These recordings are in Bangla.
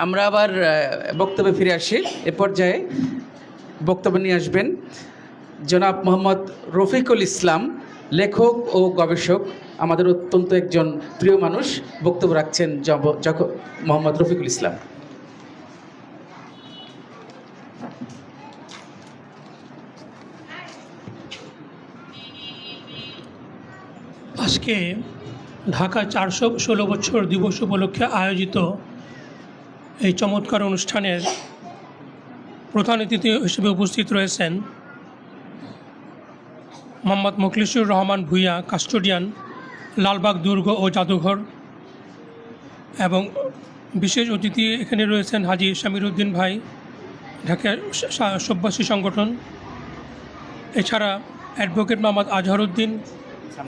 আমরা আবার বক্তব্যে ফিরে আসি। এ পর্যায়ে বক্তব্য নিয়ে আসবেন জনাব মোহাম্মদ রফিকুল ইসলাম, লেখক ও গবেষক, আমাদের অত্যন্ত একজন প্রিয় মানুষ। বক্তব্য রাখছেন মোহাম্মদ রফিকুল ইসলাম। আজকে ঢাকা 416 বছর দিবস উপলক্ষে আয়োজিত এই চমৎকার অনুষ্ঠানের প্রধান অতিথি হিসেবে উপস্থিত রয়েছেন মোহাম্মদ মোখলিসুর রহমান ভূঁইয়া, কাস্টোডিয়ান, লালবাগ দুর্গ ও জাদুঘর, এবং বিশেষ অতিথি এখানে রয়েছেন হাজী শামির উদ্দিন ভাই, ঢাকা সব্যাসী সংগঠন। এছাড়া অ্যাডভোকেট মোহাম্মদ আজহারউদ্দিন,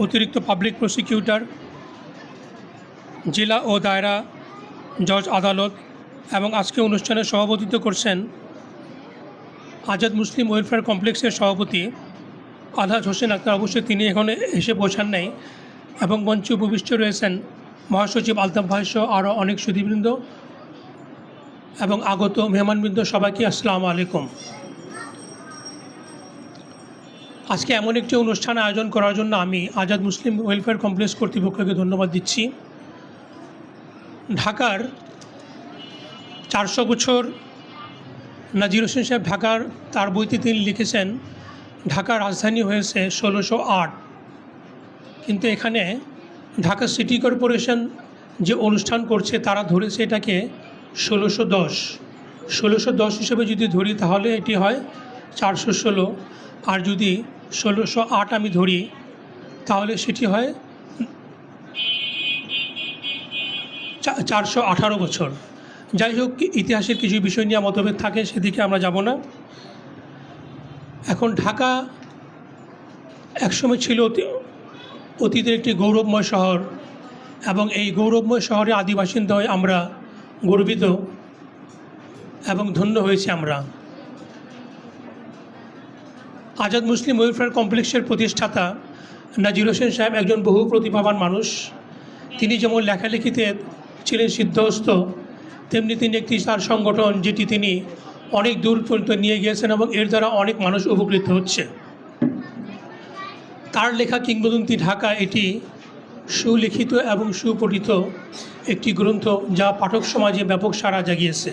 অতিরিক্ত পাবলিক প্রসিকিউটর, জেলা ও দায়রা জজ আদালত, এবং আজকে অনুষ্ঠানে সভাপতিত্ব করছেন আজাদ মুসলিম ওয়েলফেয়ার কমপ্লেক্সের সভাপতি আলহাজ হোসেন আক্তার। অবশ্যই তিনি এখানে এসে পৌঁছান নাই। এবং মঞ্চে উপবিষ্ট রয়েছেন মহাসচিব আলতাফ ভাই সহ আরও অনেক সুধীবৃন্দ এবং আগত মেহমানবৃন্দ। সবাইকে আসসালামু আলাইকুম। আজকে এমন একটি অনুষ্ঠান আয়োজন করার জন্য আমি আজাদ মুসলিম ওয়েলফেয়ার কমপ্লেক্স কর্তৃপক্ষকে ধন্যবাদ দিচ্ছি। ঢাকার 400 বছর নাজির হোসেন সাহেব ঢাকার তার বইতে তিনি লিখেছেন ঢাকার রাজধানী হয়েছে 1608, কিন্তু এখানে ঢাকা সিটি কর্পোরেশন যে অনুষ্ঠান করছে তারা ধরেছে এটাকে 1610 হিসেবে যদি ধরি তাহলে এটি হয় 416, আর যদি 1608 আমি ধরি তাহলে সেটি হয় 418 বছর। যাই হোক, ইতিহাসের কিছু বিষয় নিয়ে মতভেদ থাকে, সেদিকে আমরা যাব না। এখন ঢাকা একসময় ছিল অতীতের একটি গৌরবময় শহর, এবং এই গৌরবময় শহরে আদিবাসিন্দা হয়ে আমরা গর্বিত এবং ধন্য হয়েছি আমরা। আজাদ মুসলিম ওয়েলফেয়ার কমপ্লেক্সের প্রতিষ্ঠাতা নাজির হোসেন সাহেব একজন বহু প্রতিভাবান মানুষ। তিনি যেমন লেখালেখিতে ছিলেন সিদ্ধহস্ত, তেমনি তিনি একটি তার সংগঠন যেটি তিনি অনেক দূর পর্যন্ত নিয়ে গিয়েছেন এবং এর দ্বারা অনেক মানুষ উপকৃত হচ্ছে। তার লেখা কিংবদন্তি ঢাকা, এটি সুলিখিত এবং সুপঠিত একটি গ্রন্থ যা পাঠক সমাজে ব্যাপক সাড়া জাগিয়েছে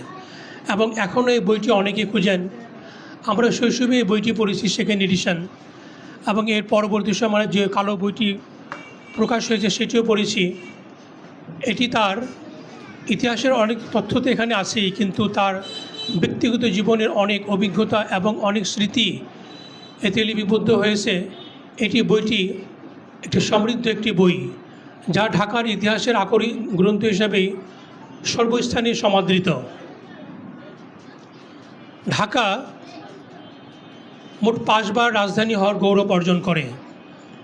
এবং এখনও এই বইটি অনেকে খুঁজেন। আমরা শৈশবে এই বইটি পড়েছি, সেকেন্ড এডিশন, এবং এর পরবর্তী সময়ে যে কালো বইটি প্রকাশ হয়েছে সেটিও পড়েছি। এটি তার ইতিহাসের অনেক তথ্য তো এখানে আছেই, কিন্তু তার ব্যক্তিগত জীবনের অনেক অভিজ্ঞতা এবং অনেক স্মৃতি এতে লিপিবদ্ধ হয়েছে। এটি বইটি একটি সমৃদ্ধ একটি বই, যা ঢাকার ইতিহাসের আকরি গ্রন্থ হিসাবেই সর্বস্থানে সমাদৃত। ঢাকা মোট 5 বার রাজধানী হওয়ার গৌরব অর্জন করে।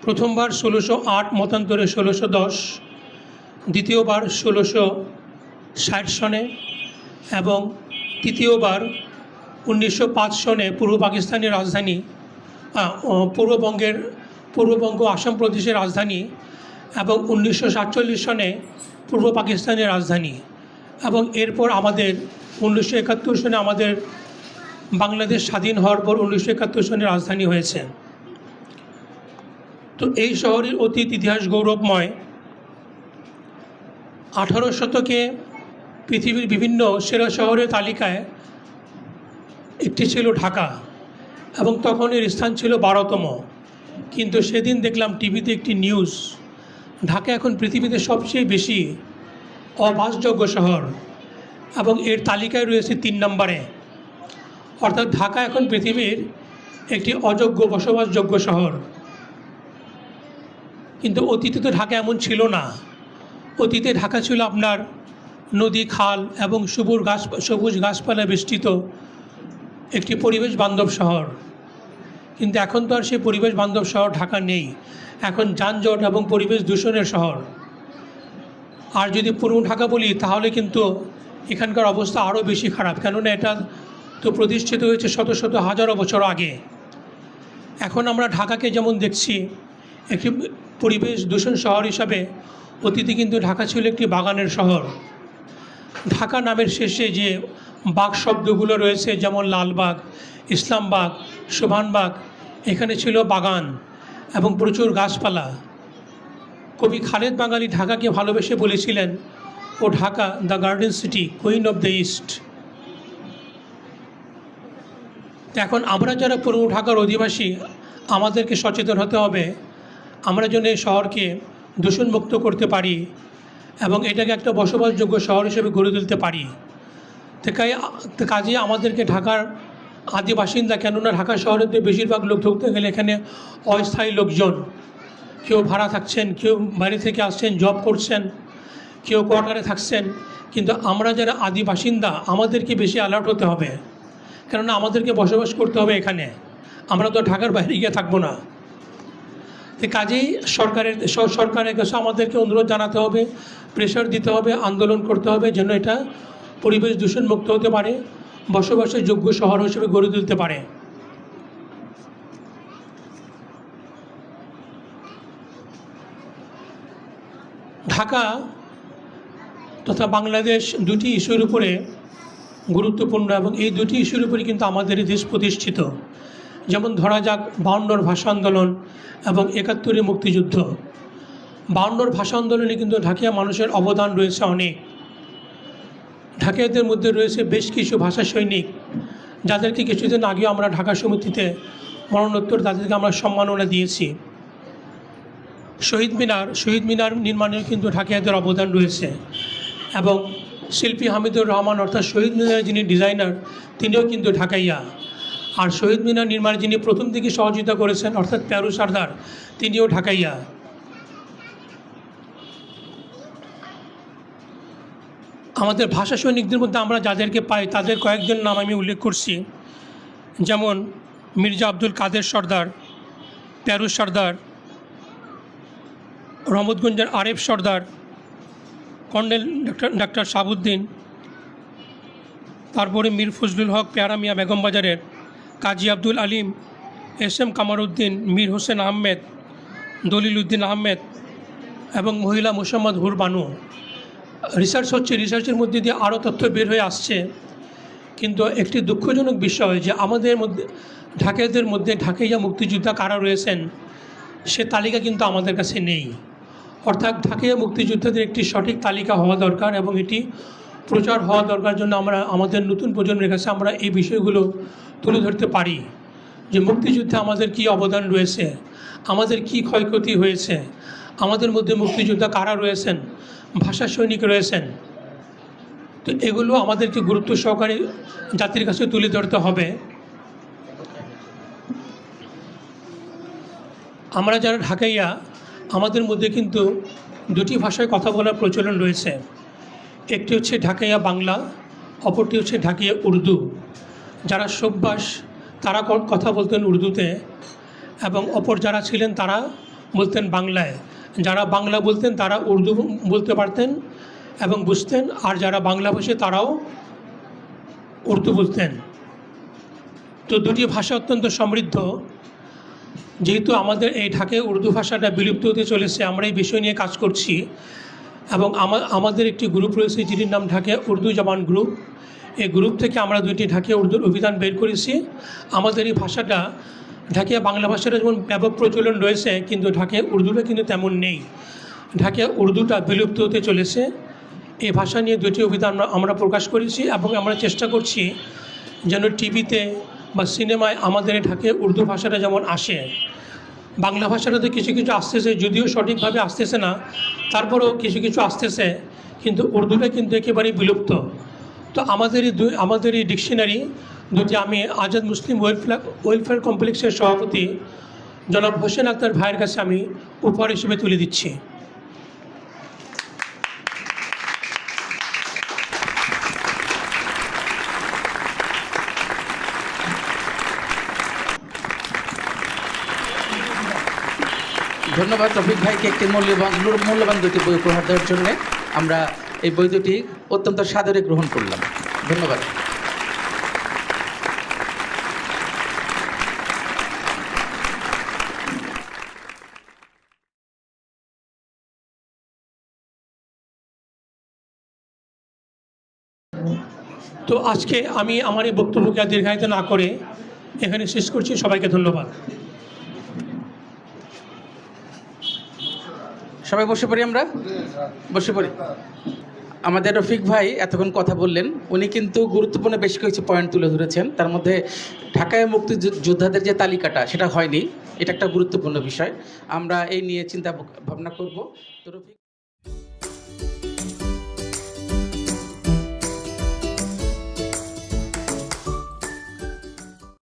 প্রথমবার 1608, মতান্তরে 1610, দ্বিতীয়বার 1660 সনে, এবং তৃতীয়বার 1905 সনে পূর্ব পাকিস্তানের রাজধানী, পূর্ববঙ্গ আসাম প্রদেশের রাজধানী, এবং 1947 সনে পূর্ব পাকিস্তানের রাজধানী, এবং এরপর আমাদের 1971 সনে আমাদের বাংলাদেশ স্বাধীন হওয়ার পর 1971 সনে রাজধানী হয়েছে। তো এই শহরের অতীত ইতিহাস গৌরবময়। 18 শতকে পৃথিবীর বিভিন্ন সেরা শহরের তালিকায় একটি ছিল ঢাকা, এবং তখন এর স্থান ছিল 12তম। কিন্তু সেদিন দেখলাম টিভিতে একটি নিউজ, ঢাকা এখন পৃথিবীতে সবচেয়ে বেশি অবাসযোগ্য শহর, এবং এর তালিকায় রয়েছে 3 নম্বরে। অর্থাৎ ঢাকা এখন পৃথিবীর একটি অযোগ্য বসবাসযোগ্য শহর। কিন্তু অতীতে তো ঢাকা এমন ছিল না। অতীতে ঢাকা ছিল আপনার নদী, খাল এবং সবুজ গাছপালা বেষ্টিত একটি পরিবেশ বান্ধব শহর। কিন্তু এখন তো আর সেই পরিবেশ বান্ধব শহর ঢাকা নেই। এখন যানজট এবং পরিবেশ দূষণের শহর। আর যদি পুরনো ঢাকা বলি তাহলে কিন্তু এখানকার অবস্থা আরও বেশি খারাপ, কেননা এটা তো প্রতিষ্ঠিত হয়েছে শত শত হাজারো বছর আগে। এখন আমরা ঢাকাকে যেমন দেখছি একটি পরিবেশ দূষণ শহর হিসাবে, অতীতে কিন্তু ঢাকা ছিল একটি বাগানের শহর। ঢাকা নামের শেষে যে বাগ শব্দগুলো রয়েছে, যেমন লালবাগ, ইসলামবাগ, শোভানবাগ, এখানে ছিল বাগান এবং প্রচুর গাছপালা। কবি খালেদ বাঙালি ঢাকাকে ভালোবেসে বলেছিলেন, ও Dhaka the garden city, queen of the east. এখন আমরা যারা পুরনো ঢাকার অধিবাসী, আমাদেরকে সচেতন হতে হবে, আমরা যেন এই শহরকে দূষণমুক্ত করতে পারি এবং এটাকে একটা বসবাসযোগ্য শহর হিসেবে গড়ে তুলতে পারি। কাজে আমাদেরকে ঢাকার আদি বাসিন্দা, কেননা ঢাকা শহরের বেশিরভাগ লোক ঢুকতে গেলে এখানে অস্থায়ী লোকজন, কেউ ভাড়া থাকছেন, কেউ বাইরে থেকে আসছেন, জব করছেন, কেউ কোয়ার্টারে থাকছেন, কিন্তু আমরা যারা আদি বাসিন্দা আমাদেরকে বেশি অ্যালার্ট হতে হবে, কেননা আমাদেরকে বসবাস করতে হবে এখানে, আমরা তো ঢাকার বাইরে গিয়ে থাকবো না। তো কাজেই সরকারের কাছে আমাদেরকে অনুরোধ জানাতে হবে, প্রেশার দিতে হবে, আন্দোলন করতে হবে, যেন এটা পরিবেশ দূষণমুক্ত হতে পারে, বসবাসের যোগ্য শহর হিসেবে গড়ে তুলতে পারে। ঢাকা তথা বাংলাদেশ দুটি ইস্যুর উপরে গুরুত্বপূর্ণ এবং এই দুটি ইস্যুর উপরে কিন্তু আমাদের দেশ প্রতিষ্ঠিত। যেমন ধরা যাক 52 ভাষা আন্দোলন এবং 71 মুক্তিযুদ্ধ। 52 ভাষা আন্দোলনে কিন্তু ঢাকিয়া মানুষের অবদান রয়েছে অনেক। ঢাকিয়াদের মধ্যে রয়েছে বেশ কিছু ভাষা সৈনিক, যাদেরকে কিছুদিন আগেও আমরা ঢাকা সমিতিতে মরণোত্তর তাদেরকে আমরা সম্মাননা দিয়েছি। শহীদ মিনার নির্মাণেও কিন্তু ঢাকিয়াদের অবদান রয়েছে এবং শিল্পী হামিদুর রহমান অর্থাৎ শহীদ মিনারের যিনি ডিজাইনার, তিনিও কিন্তু ঢাকাইয়া। আর শহীদ মিনার নির্মাণে যিনি প্রথম দিকে সহযোগিতা করেছেন অর্থাৎ প্যারু সর্দার, তিনিও ঢাকাইয়া। আমাদের ভাষা সৈনিকদের মধ্যে আমরা যাদেরকে পাই তাদের কয়েকজন নাম আমি উল্লেখ করছি, যেমন মির্জা আব্দুল কাদের সর্দার, প্যারু সর্দার, রহমতগঞ্জের আরেফ সর্দার, কর্নেল ডাক্তার শাহাবুদ্দিন, তারপরে মীর ফজলুল হক পেয়ারা মিয়া বেগম বাজারের, কাজী আব্দুল আলিম, SM কামারউদ্দিন, মীর হোসেন আহমেদ, দলিল উদ্দিন আহমেদ এবং মহিলা মোসাম্মদ হুর বানু। রিসার্চ হচ্ছে, রিসার্চের মধ্যে দিয়ে আরও তথ্য বের হয়ে আসছে, কিন্তু একটি দুঃখজনক বিষয় যে আমাদের মধ্যে ঢাকাইয়াদের মধ্যে ঢাকাইয়া মুক্তিযোদ্ধা কারা রয়েছেন সে তালিকা কিন্তু আমাদের কাছে নেই। অর্থাৎ ঢাকাইয়া মুক্তিযোদ্ধাদের একটি সঠিক তালিকা হওয়া দরকার এবং এটি প্রচার হওয়া দরকার, জন্য আমরা আমাদের নতুন প্রজন্মের কাছে আমরা এই বিষয়গুলো তুলে ধরতে পারি যে মুক্তিযুদ্ধে আমাদের কি অবদান রয়েছে, আমাদের কি ক্ষয়ক্ষতি হয়েছে, আমাদের মধ্যে মুক্তিযোদ্ধা কারা রয়েছেন, ভাষা সৈনিক রয়েছেন। তো এগুলো আমাদেরকে গুরুত্ব সহকারে জাতির কাছে তুলে ধরতে হবে। আমরা যারা ঢাকাইয়া, আমাদের মধ্যে কিন্তু দুটি ভাষায় কথা বলার প্রচলন রয়েছে। একটি হচ্ছে ঢাকাইয়া বাংলা, অপরটি হচ্ছে ঢাকাইয়া উর্দু। যারা সব্যাস তারা কথা বলতেন উর্দুতে এবং অপর যারা ছিলেন তারা বলতেন বাংলায়। যারা বাংলা বলতেন তারা উর্দু বলতে পারতেন এবং বুঝতেন, আর যারা বাংলাভাষী তারাও উর্দু বলতেন। তো দুটি ভাষা অত্যন্ত সমৃদ্ধ। যেহেতু আমাদের এই ঢাকায় উর্দু ভাষাটা বিলুপ্ত হতে চলেছে, আমরা এই বিষয় নিয়ে কাজ করছি এবং আমাদের একটি গ্রুপ রয়েছে যেটির নাম ঢাকা উর্দু জবান গ্রুপ। এই গ্রুপ থেকে আমরা দুইটি ঢাকা উর্দুর অভিধান বের করেছি। আমাদের এই ভাষাটা ঢাকিয়া বাংলা ভাষাটা যেমন ব্যাপক প্রচলন রয়েছে, কিন্তু ঢাকায় উর্দুটা কিন্তু তেমন নেই। ঢাকায় উর্দুটা বিলুপ্ত হতে চলেছে। এই ভাষা নিয়ে দুটি অভিধান আমরা প্রকাশ করেছি এবং আমরা চেষ্টা করছি যেন টিভিতে বা সিনেমায় আমাদের ঢাকায় উর্দু ভাষাটা যেমন আসে। বাংলা ভাষাটাতে কিছু কিছু আসতেছে, যদিও সঠিকভাবে আসতেছে না, তারপরেও কিছু কিছু আসতেছে, কিন্তু উর্দুটা কিন্তু একেবারেই বিলুপ্ত। তো আমাদের এই ডিকশনারি দুটি আমি আজাদ মুসলিম ওয়েলফেয়ার কমপ্লেক্সের সভাপতি জনাব হোসেন আক্তার ভাইয়ের কাছে আমি উপহার হিসেবে তুলে দিচ্ছি। ধন্যবাদ রফিক ভাইকে একটি মূল্যবান দুটি বই উপহার দেওয়ার জন্য। আমরা এই বই দুটি অত্যন্ত সাদরে গ্রহণ করলাম। ধন্যবাদ। তো আজকে আমি আমার এই বক্তব্যকে আর দীর্ঘায়িত না করে এখানে শেষ করছি। সবাইকে ধন্যবাদ। সবাই বসে পড়ি, আমরা বসে পড়ি। আমাদের রফিক ভাই এতক্ষণ কথা বললেন, উনি কিন্তু গুরুত্বপূর্ণ বেশ কিছু পয়েন্ট তুলে ধরেছেন। তার মধ্যে ঢাকায় মুক্তিযোদ্ধাদের যে তালিকাটা সেটা হয়নি, এটা একটা গুরুত্বপূর্ণ বিষয়। আমরা এই নিয়ে চিন্তা ভাবনা করব। তো রফিক